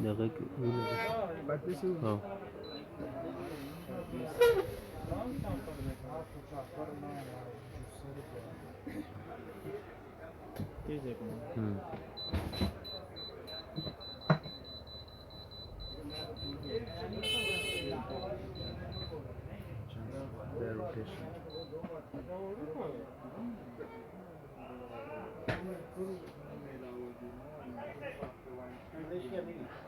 دغه کې ولګي پاتې شو ها their rotation.